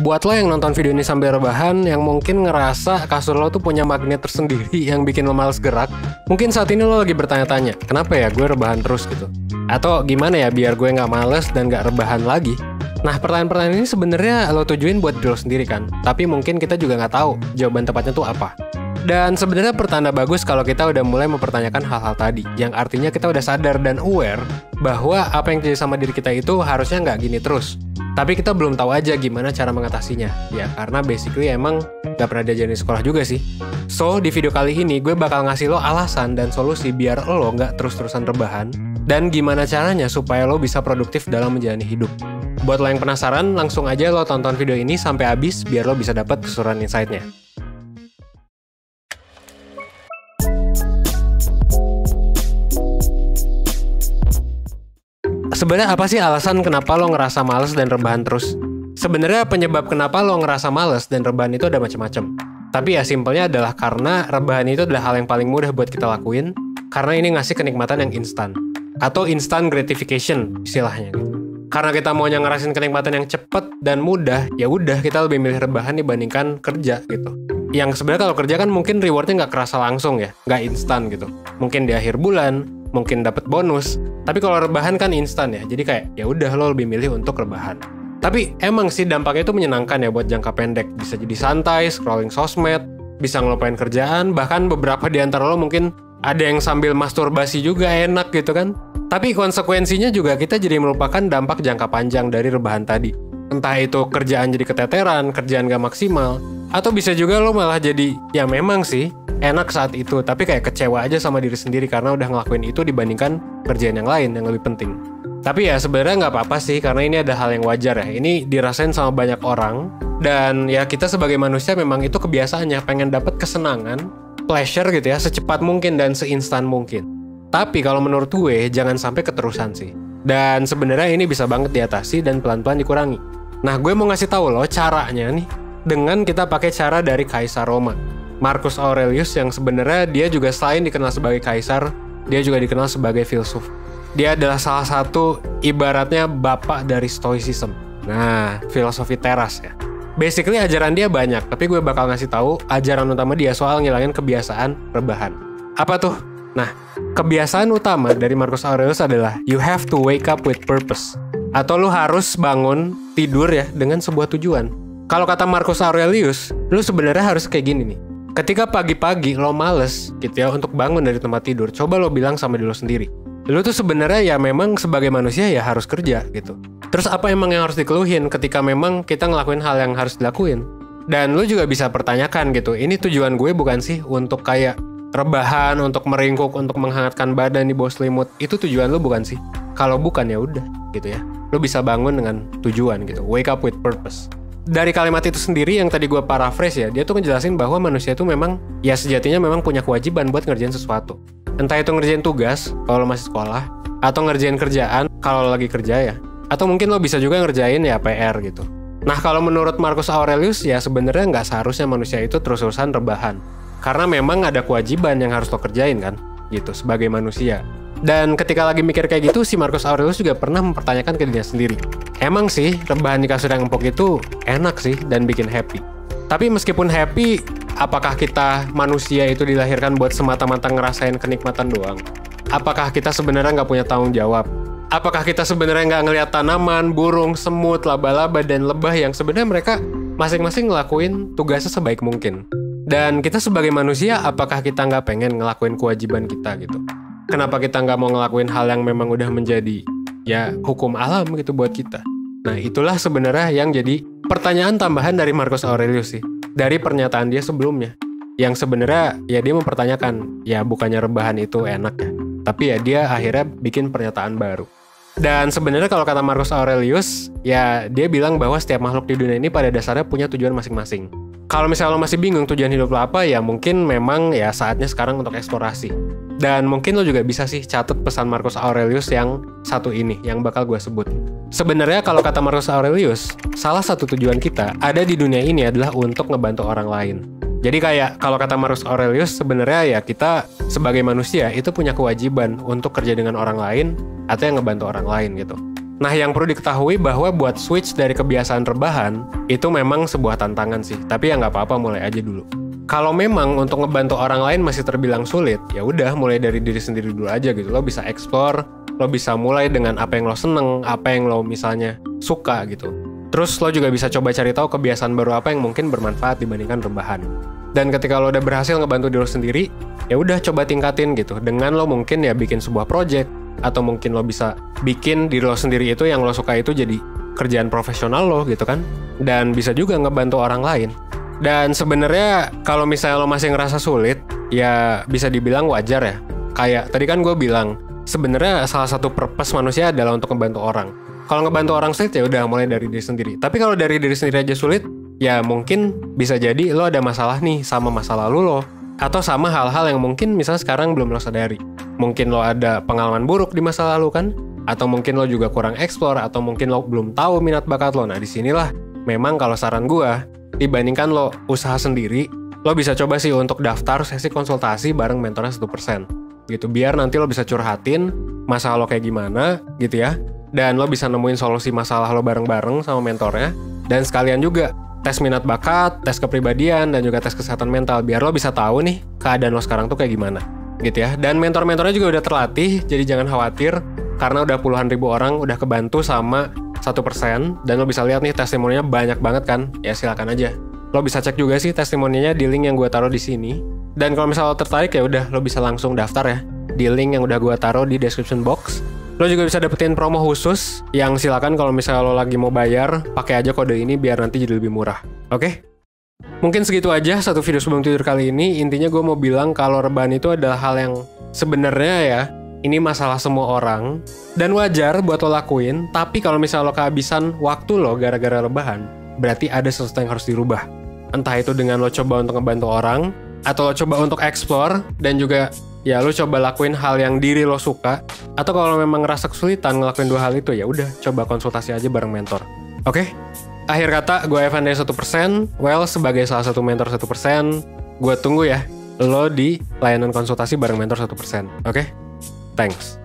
Buat lo yang nonton video ini sambil rebahan, yang mungkin ngerasa kasur lo tuh punya magnet tersendiri yang bikin lo males gerak, mungkin saat ini lo lagi bertanya-tanya, kenapa ya gue rebahan terus gitu? Atau gimana ya biar gue nggak males dan nggak rebahan lagi? Nah, pertanyaan-pertanyaan ini sebenarnya lo tujuin buat diri lo sendiri kan, tapi mungkin kita juga nggak tahu jawaban tepatnya tuh apa. Dan sebenarnya pertanda bagus kalau kita udah mulai mempertanyakan hal-hal tadi, yang artinya kita udah sadar dan aware bahwa apa yang terjadi sama diri kita itu harusnya nggak gini terus. Tapi kita belum tahu aja gimana cara mengatasinya. Ya, karena basically emang nggak pernah diajarin di sekolah juga sih. So, di video kali ini gue bakal ngasih lo alasan dan solusi biar lo nggak terus-terusan rebahan, dan gimana caranya supaya lo bisa produktif dalam menjalani hidup. Buat lo yang penasaran, langsung aja lo tonton video ini sampai habis biar lo bisa dapat keseluruhan insight-nya. Sebenarnya apa sih alasan kenapa lo ngerasa males dan rebahan terus? Sebenarnya penyebab kenapa lo ngerasa males dan rebahan itu ada macam-macam. Tapi ya simpelnya adalah karena rebahan itu adalah hal yang paling mudah buat kita lakuin, karena ini ngasih kenikmatan yang instan. Atau instant gratification istilahnya. Karena kita maunya ngerasain kenikmatan yang cepat dan mudah, ya udah kita lebih milih rebahan dibandingkan kerja gitu. Yang sebenarnya kalau kerja kan mungkin rewardnya nggak kerasa langsung ya, nggak instan gitu. Mungkin di akhir bulan, mungkin dapat bonus. Tapi kalau rebahan kan instan ya, jadi kayak ya udah lo lebih milih untuk rebahan. Tapi emang sih dampaknya itu menyenangkan ya buat jangka pendek. Bisa jadi santai, scrolling sosmed, bisa ngelupain kerjaan, bahkan beberapa di antara lo mungkin ada yang sambil masturbasi juga enak gitu kan. Tapi konsekuensinya juga kita jadi melupakan dampak jangka panjang dari rebahan tadi. Entah itu kerjaan jadi keteteran, kerjaan gak maksimal, atau bisa juga lo malah jadi, ya memang sih, enak saat itu, tapi kayak kecewa aja sama diri sendiri karena udah ngelakuin itu dibandingkan kerjaan yang lain yang lebih penting. Tapi ya sebenarnya nggak apa-apa sih, karena ini ada hal yang wajar ya. Ini dirasain sama banyak orang, dan ya kita sebagai manusia memang itu kebiasaannya, pengen dapat kesenangan, pleasure gitu ya, secepat mungkin dan seinstan mungkin. Tapi kalau menurut gue, jangan sampai keterusan sih. Dan sebenarnya ini bisa banget diatasi dan pelan-pelan dikurangi. Nah, gue mau ngasih tahu lo caranya nih, dengan kita pakai cara dari Kaisar Roma, Marcus Aurelius, yang sebenarnya dia juga selain dikenal sebagai kaisar, dia juga dikenal sebagai filsuf. Dia adalah salah satu ibaratnya bapak dari Stoicism. Nah, filosofi teras ya. Basically ajaran dia banyak, tapi gue bakal ngasih tahu ajaran utama dia soal ngilangin kebiasaan rebahan. Apa tuh? Nah, kebiasaan utama dari Marcus Aurelius adalah you have to wake up with purpose. Atau lu harus bangun tidur ya dengan sebuah tujuan. Kalau kata Marcus Aurelius, lu sebenarnya harus kayak gini nih. Ketika pagi-pagi lo males gitu ya untuk bangun dari tempat tidur, coba lo bilang sama diri lo sendiri. Lo tuh sebenarnya ya memang sebagai manusia ya harus kerja gitu. Terus apa emang yang harus dikeluhin ketika memang kita ngelakuin hal yang harus dilakuin? Dan lo juga bisa pertanyakan gitu, ini tujuan gue bukan sih untuk kayak rebahan, untuk meringkuk, untuk menghangatkan badan di bawah selimut? Itu tujuan lo bukan sih? Kalau bukan ya udah gitu ya. Lo bisa bangun dengan tujuan gitu, wake up with purpose. Dari kalimat itu sendiri yang tadi gue paraphrase ya, dia tuh ngejelasin bahwa manusia itu memang, ya sejatinya memang punya kewajiban buat ngerjain sesuatu. Entah itu ngerjain tugas, kalau lo masih sekolah, atau ngerjain kerjaan, kalau lo lagi kerja ya. Atau mungkin lo bisa juga ngerjain ya PR gitu. Nah kalau menurut Marcus Aurelius ya sebenarnya nggak seharusnya manusia itu terus-terusan rebahan. Karena memang ada kewajiban yang harus lo kerjain kan, gitu, sebagai manusia. Dan ketika lagi mikir kayak gitu, si Marcus Aurelius juga pernah mempertanyakan ke dirinya sendiri. Emang sih, rebahan di kasur yang empuk itu enak sih dan bikin happy. Tapi meskipun happy, apakah kita manusia itu dilahirkan buat semata-mata ngerasain kenikmatan doang? Apakah kita sebenarnya nggak punya tanggung jawab? Apakah kita sebenarnya nggak ngelihat tanaman, burung, semut, laba-laba, dan lebah yang sebenarnya mereka masing-masing ngelakuin tugasnya sebaik mungkin? Dan kita sebagai manusia, apakah kita nggak pengen ngelakuin kewajiban kita gitu? Kenapa kita nggak mau ngelakuin hal yang memang udah menjadi ya hukum alam gitu buat kita? Nah itulah sebenarnya yang jadi pertanyaan tambahan dari Marcus Aurelius sih, dari pernyataan dia sebelumnya. Yang sebenarnya ya dia mempertanyakan, ya bukannya rebahan itu enak ya, tapi ya dia akhirnya bikin pernyataan baru. Dan sebenarnya kalau kata Marcus Aurelius, ya dia bilang bahwa setiap makhluk di dunia ini pada dasarnya punya tujuan masing-masing. Kalau misalnya lo masih bingung tujuan hidup lo apa, ya mungkin memang ya saatnya sekarang untuk eksplorasi. Dan mungkin lo juga bisa sih catat pesan Marcus Aurelius yang satu ini, yang bakal gue sebut. Sebenarnya kalau kata Marcus Aurelius, salah satu tujuan kita ada di dunia ini adalah untuk ngebantu orang lain. Jadi kayak kalau kata Marcus Aurelius, sebenarnya ya kita sebagai manusia itu punya kewajiban untuk kerja dengan orang lain atau yang ngebantu orang lain gitu. Nah, yang perlu diketahui bahwa buat switch dari kebiasaan rebahan, itu memang sebuah tantangan sih. Tapi ya nggak apa-apa, mulai aja dulu. Kalau memang untuk ngebantu orang lain masih terbilang sulit, ya udah mulai dari diri sendiri dulu aja gitu. Lo bisa explore, lo bisa mulai dengan apa yang lo seneng, apa yang lo misalnya suka gitu. Terus lo juga bisa coba cari tahu kebiasaan baru apa yang mungkin bermanfaat dibandingkan rebahan. Dan ketika lo udah berhasil ngebantu diri lo sendiri, ya udah coba tingkatin gitu. Dengan lo mungkin ya bikin sebuah project, atau mungkin lo bisa bikin diri lo sendiri itu yang lo suka itu jadi kerjaan profesional lo gitu kan. Dan bisa juga ngebantu orang lain. Dan sebenarnya kalau misalnya lo masih ngerasa sulit, ya bisa dibilang wajar ya. Kayak tadi kan gue bilang, sebenarnya salah satu purpose manusia adalah untuk ngebantu orang. Kalau ngebantu orang sulit ya udah mulai dari diri sendiri. Tapi kalau dari diri sendiri aja sulit, ya mungkin bisa jadi lo ada masalah nih sama masa lalu lo. Atau sama hal-hal yang mungkin misalnya sekarang belum lo sadari. Mungkin lo ada pengalaman buruk di masa lalu kan? Atau mungkin lo juga kurang explore, atau mungkin lo belum tahu minat bakat lo. Nah disinilah memang kalau saran gue, dibandingkan lo usaha sendiri, lo bisa coba sih untuk daftar sesi konsultasi bareng mentornya 1%. Gitu, biar nanti lo bisa curhatin masalah lo kayak gimana gitu ya. Dan lo bisa nemuin solusi masalah lo bareng-bareng sama mentornya. Dan sekalian juga tes minat bakat, tes kepribadian, dan juga tes kesehatan mental. Biar lo bisa tahu nih keadaan lo sekarang tuh kayak gimana gitu ya. Dan mentor-mentornya juga udah terlatih, jadi jangan khawatir. Karena udah puluhan ribu orang udah kebantu sama 1%. Dan lo bisa lihat nih testimoninya banyak banget kan. Ya silakan aja. Lo bisa cek juga sih testimoninya di link yang gue taruh di sini. Dan kalau misalnya lo tertarik ya udah lo bisa langsung daftar ya di link yang udah gue taruh di description box. Lo juga bisa dapetin promo khusus yang silakan kalau misalnya lo lagi mau bayar, pakai aja kode ini biar nanti jadi lebih murah. Oke? Mungkin segitu aja satu video sebelum tidur kali ini. Intinya gue mau bilang kalau rebahan itu adalah hal yang sebenarnya ya, ini masalah semua orang dan wajar buat lo lakuin. Tapi kalau misalnya lo kehabisan waktu lo gara-gara rebahan, berarti ada sesuatu yang harus dirubah. Entah itu dengan lo coba untuk ngebantu orang, atau lo coba untuk explore, dan juga ya lo coba lakuin hal yang diri lo suka. Atau kalau memang ngerasa kesulitan ngelakuin dua hal itu, ya udah coba konsultasi aja bareng mentor. Oke? Akhir kata, gue Evan dari 1%. Well, sebagai salah satu mentor 1%, gue tunggu ya lo di layanan konsultasi bareng mentor 1%. Oke? Thanks.